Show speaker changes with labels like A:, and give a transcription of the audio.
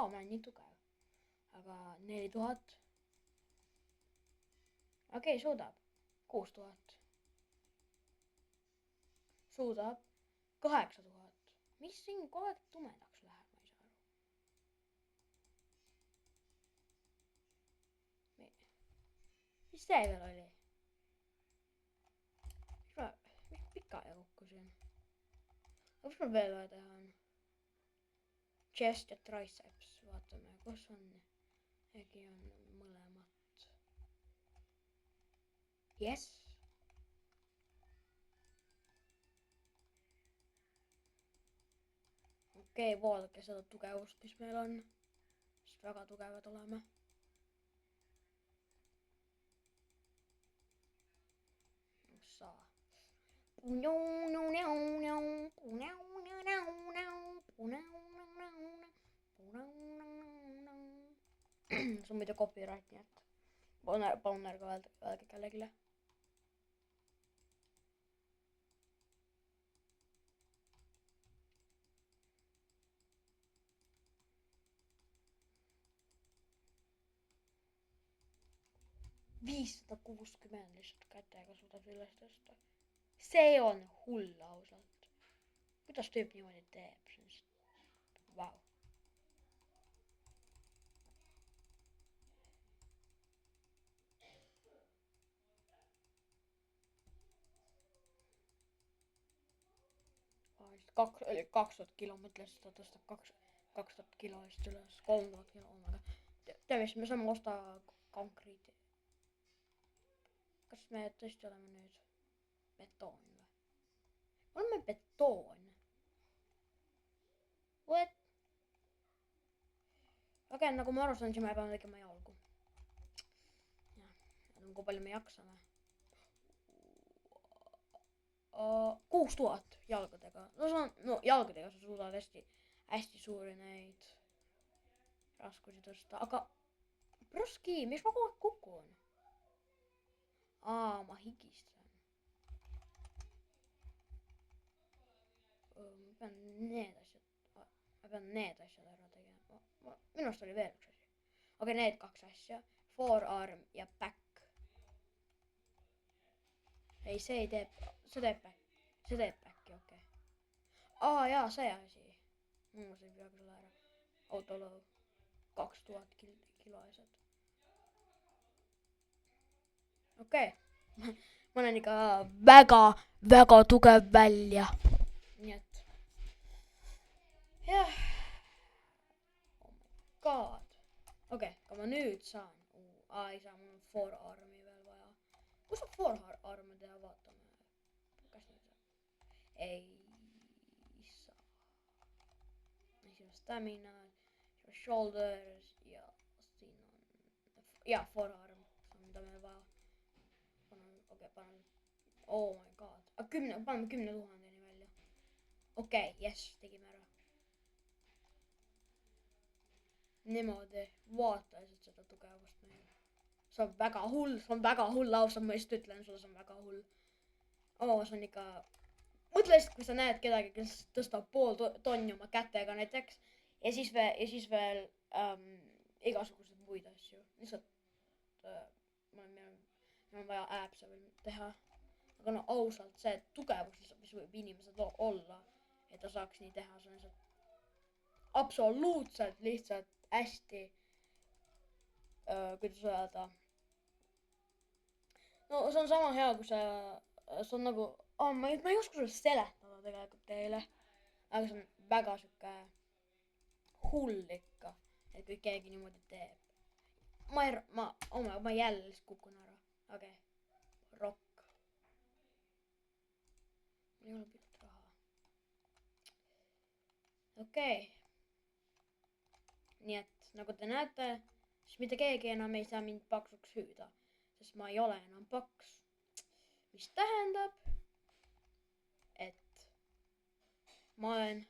A: ma olen nii tugev. Aga 4000. Okei, suudab. 6000. Suudab. 8000. Mis siin kogu aeg tumedaks läheb, ma ei saa aru. Mis see veel oli? Mis pika ja kokku siin? Aga mis mul veel vaja teha on? Chest ja triceps, vaatame, kus on. Äkki on mõlemat. Yes. Okei, vaadake seda tugevust, mis meil on. Sest väga tugevad oleme. Saa. See on muidu copyright, nii et palun ärge öelge kellelegi. $560 lihtsalt kätega suudab üles tõsta. See on hull ausalt. Kuidas tüüp niimoodi teeb? Vau. Oli 2000 kilo, mõtles, et ta tõstab 2000 kilo eest üles, 3000 kilo omaga. Tead mis, me saame osta konkreeti. Kas me tõesti oleme nüüd betoon või? Oleme betoon. What? Okei, nagu ma aru saan, siis me peame tegema jalgu. Jah, kui palju me jaksame. 6000 jalgadega. No jalgadega sa suudad hästi suuri neid raskusi tõsta, aga proski, mis ma kogu aeg kukun? Ma higistan. Ma pean need asjad ära tegema. Minu arust oli veel üks asi. Okei, need 2 asja. Forearm ja back. Ei, see ei tee, see teeb backi, okei. Jaa, see asi. Ma sain peaaegu selle ära. Autolõu. 2000 kilo asjad. Okei. Ma olen ikka väga tugev välja. Nii et. Jah. Oh my god. Okei, aga ma nüüd saan. Ei saa, mul on forearmi veel vaja. Kus on forearmi teha, vaatame. Kas nüüd saab? Ei saa. Siis on stamina, shoulders ja siin on. Jah, forearm. See on mida meil vaja. Panen. Oh my god. Paneme 10 000-ni välja. Okei, yes, tegime ära. Niimoodi, vaata lihtsalt seda tugevust meil. See on väga hull, ausalt, ma just ütlen sulle, see on väga hull. See on ikka. Mõtle lihtsalt, kui sa näed kedagi, kes tõstab pool tonni oma kätega näiteks. Ja siis veel igasugused muid asju. Lihtsalt meil on vaja äpse veel teha. Aga no ausalt, see tugevus, mis võib inimesed olla, et ta saaks nii teha, see on lihtsalt absoluutselt lihtsalt hästi, kuidas öelda. No see on sama hea, kui see on nagu, ma ei oska sulle seletada tegelikult teile, aga see on väga siuke hull ikka, et kui keegi niimoodi teeb. Ma jälle lihtsalt kukun ära, okei, rock. Mul ei ole pikalt raha. Okei. Nii et nagu te näete, siis mitte keegi enam ei saa mind paksuks hüüda, sest ma ei ole enam paks. Mis tähendab, et ma olen